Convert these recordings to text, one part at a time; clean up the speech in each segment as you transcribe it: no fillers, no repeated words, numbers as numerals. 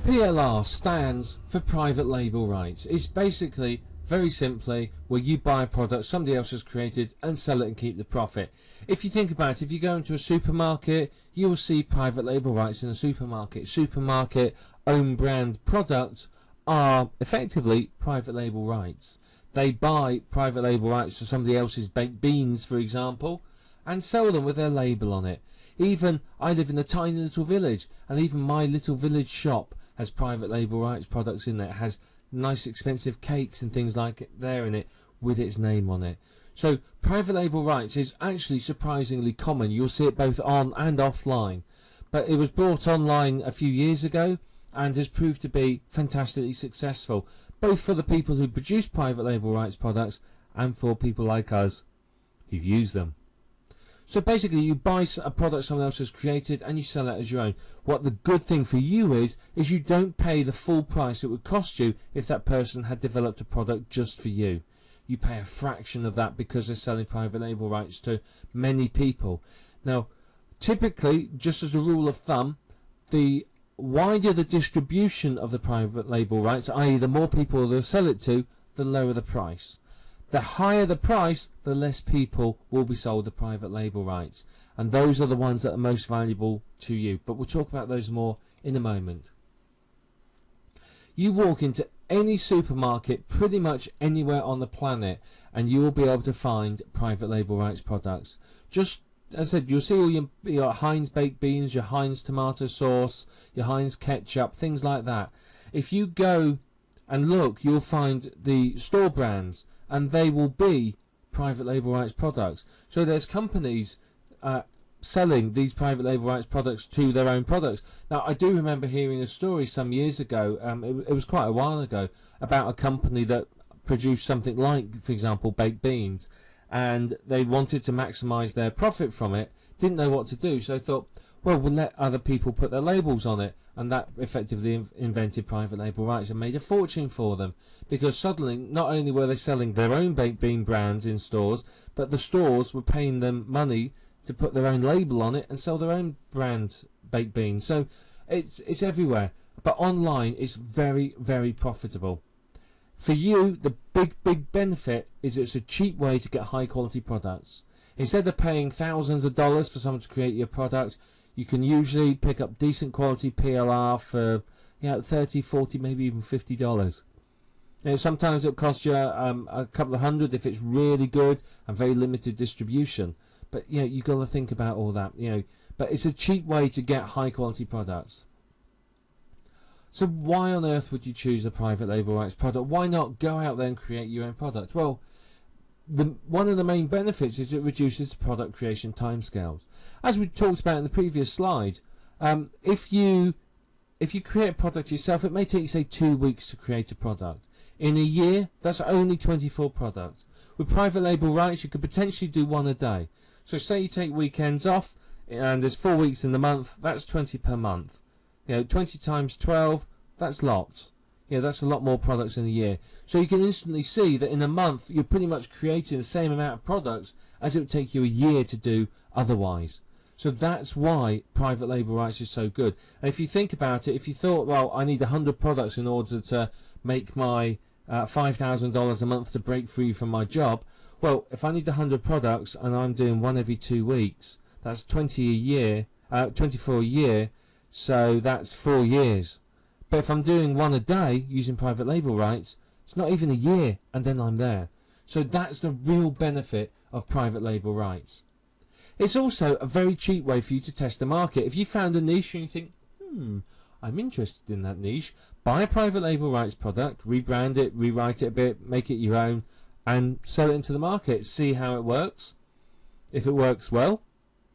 PLR stands for private label rights. It's basically, very simply, where you buy a product somebody else has created and sell it and keep the profit. If you think about it, if you go into a supermarket, you will see private label rights in a supermarket. Supermarket own brand products are effectively private label rights. They buy private label rights to somebody else's baked beans, for example, and sell them with their label on it. Even I live in a tiny little village, and even my little village shop has private label rights products in there. It has nice expensive cakes and things like it there in it with its name on it. So private label rights is actually surprisingly common. You'll see it both on and offline, but it was brought online a few years ago and has proved to be fantastically successful, both for the people who produce private label rights products and for people like us who use them. So basically, you buy a product someone else has created and you sell it as your own. What the good thing for you is you don't pay the full price it would cost you if that person had developed a product just for you. You pay a fraction of that because they're selling private label rights to many people. Now, typically, just as a rule of thumb, the wider the distribution of the private label rights, i.e. the more people they'll sell it to, the lower the price. The higher the price, the less people will be sold the private label rights. And those are the ones that are most valuable to you. But we'll talk about those more in a moment. You walk into any supermarket pretty much anywhere on the planet and you will be able to find private label rights products. Just as I said, you'll see all your Heinz baked beans, your Heinz tomato sauce, your Heinz ketchup, things like that. If you go and look, you'll find the store brands, and they will be private label rights products. So there's companies selling these private label rights products to their own products. Now, I do remember hearing a story some years ago, it was quite a while ago, about a company that produced something like, for example, baked beans, and they wanted to maximise their profit from it, didn't know what to do, so they thought, well, we'll let other people put their labels on it, and that effectively invented private label rights and made a fortune for them, because suddenly not only were they selling their own baked bean brands in stores, but the stores were paying them money to put their own label on it and sell their own brand baked beans. So it's everywhere, but online it's very, very profitable. For you, the big benefit is it's a cheap way to get high quality products. Instead of paying thousands of dollars for someone to create your product, you can usually pick up decent quality PLR for $30, $40, maybe even $50. Sometimes it'll cost you a couple of hundred if it's really good and very limited distribution. But you've got to think about all that. But it's a cheap way to get high quality products. So why on earth would you choose a private label rights product? Why not go out there and create your own product? Well, one of the main benefits is it reduces the product creation timescales. As we talked about in the previous slide, if you create a product yourself, it may take, say, 2 weeks to create a product. In a year, that's only 24 products. With private label rights, you could potentially do one a day. So say you take weekends off, and there's 4 weeks in the month, that's 20 per month. 20 times 12, that's lots. That's a lot more products in a year. So you can instantly see that in a month you're pretty much creating the same amount of products as it would take you a year to do otherwise. So that's why private label rights is so good. And if you think about it, if you thought, well, I need 100 products in order to make my $5,000 a month to break free from my job, well, if I need 100 products and I'm doing one every 2 weeks, that's 20 a year, 24 a year, so that's 4 years. But if I'm doing one a day using private label rights, it's not even a year and then I'm there. So that's the real benefit of private label rights. It's also a very cheap way for you to test the market. If you found a niche and you think, I'm interested in that niche, buy a private label rights product, rebrand it, rewrite it a bit, make it your own, and sell it into the market. See how it works. If it works well,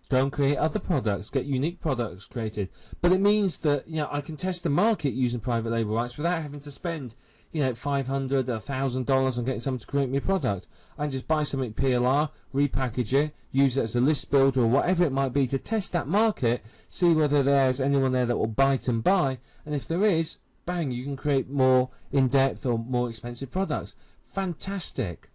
go and create other products, get unique products created. But it means that I can test the market using private label rights without having to spend $500, $1,000 on getting someone to create me a product. I can just buy something PLR, repackage it, use it as a list builder or whatever it might be to test that market, see whether there's anyone there that will bite and buy, and if there is, bang, you can create more in-depth or more expensive products. Fantastic.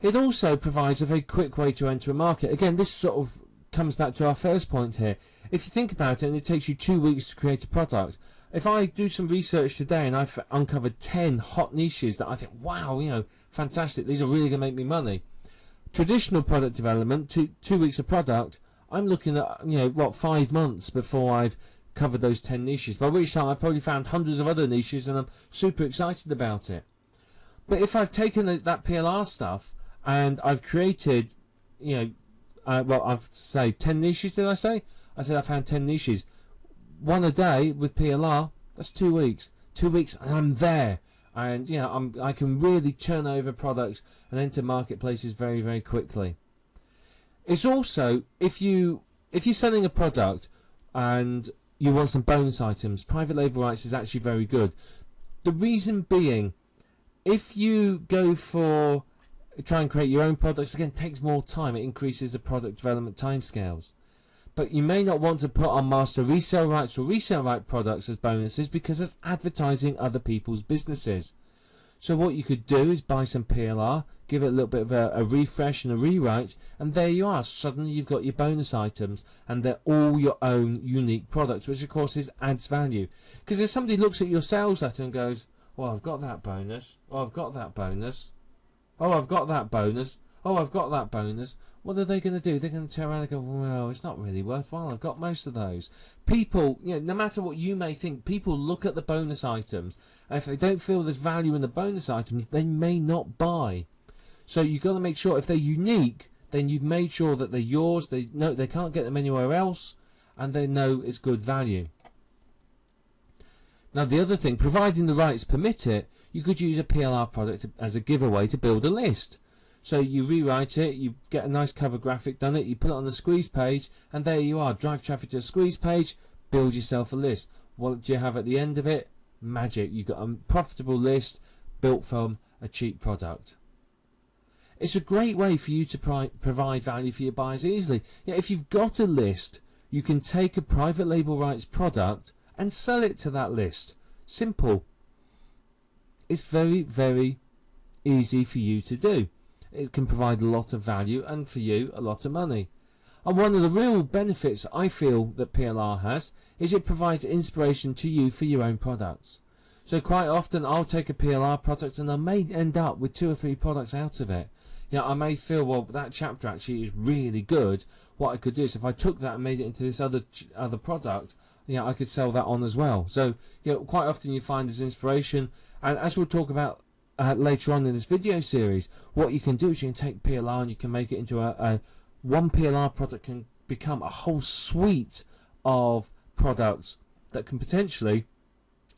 It also provides a very quick way to enter a market. Again, this sort of comes back to our first point here. If you think about it, and it takes you 2 weeks to create a product, if I do some research today and I've uncovered 10 hot niches that I think, wow, you know, fantastic, these are really going to make me money. Traditional product development, 2 weeks of product, I'm looking at, you know, what, 5 months before I've covered those 10 niches, by which time I've probably found hundreds of other niches and I'm super excited about it. But if I've taken that PLR stuff and I've created, you know, well, I've say 10 niches, did I say? I said I found 10 niches. One a day with PLR, that's 2 weeks. 2 weeks and I'm there. And, you know, I can really turn over products and enter marketplaces very, very quickly. It's also, if you're selling a product and you want some bonus items, private label rights is actually very good. The reason being, if you go for try and create your own products, again, it takes more time. It increases the product development timescales. But you may not want to put on master resale rights or resale right products as bonuses because it's advertising other people's businesses. So what you could do is buy some PLR, give it a little bit of a refresh and a rewrite, and there you are. Suddenly you've got your bonus items and they're all your own unique products, which of course adds value. Because if somebody looks at your sales letter and goes, well, I've got that bonus, oh, I've got that bonus, oh, I've got that bonus, oh, I've got that bonus, what are they going to do? They're going to turn around and go, well, it's not really worthwhile. I've got most of those. People, you know, no matter what you may think, people look at the bonus items, and if they don't feel there's value in the bonus items, they may not buy. So you've got to make sure if they're unique, then you've made sure that they're yours. They know they can't get them anywhere else, and they know it's good value. Now the other thing, providing the rights permit it, you could use a PLR product as a giveaway to build a list. So you rewrite it, you get a nice cover graphic done it, you put it on the squeeze page, and there you are. Drive traffic to the squeeze page, build yourself a list. What do you have at the end of it? Magic. You've got a profitable list built from a cheap product. It's a great way for you to provide value for your buyers easily. Yeah, if you've got a list, you can take a private label rights product and sell it to that list. Simple. It's very, very easy for you to do. It can provide a lot of value and for you a lot of money. And one of the real benefits I feel that PLR has is it provides inspiration to you for your own products. So quite often I'll take a PLR product and I may end up with 2 or 3 products out of it. You know, I may feel, well, that chapter actually is really good. What I could do is if I took that and made it into this other product, you know, I could sell that on as well. So, you know, quite often you find this inspiration, and as we'll talk about later on in this video series, what you can do is you can take PLR and you can make it into one PLR product can become a whole suite of products that can potentially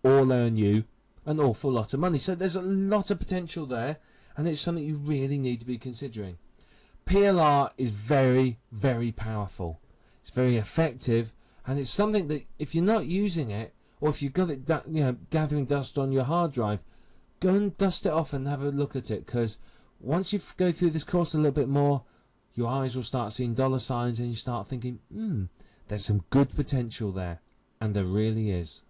all earn you an awful lot of money. So there's a lot of potential there, and it's something you really need to be considering. PLR is very, very powerful. It's very effective, and it's something that if you're not using it, or if you've got it, you know, gathering dust on your hard drive, go and dust it off and have a look at it, because once you go through this course a little bit more, your eyes will start seeing dollar signs and you start thinking, there's some good potential there. And there really is.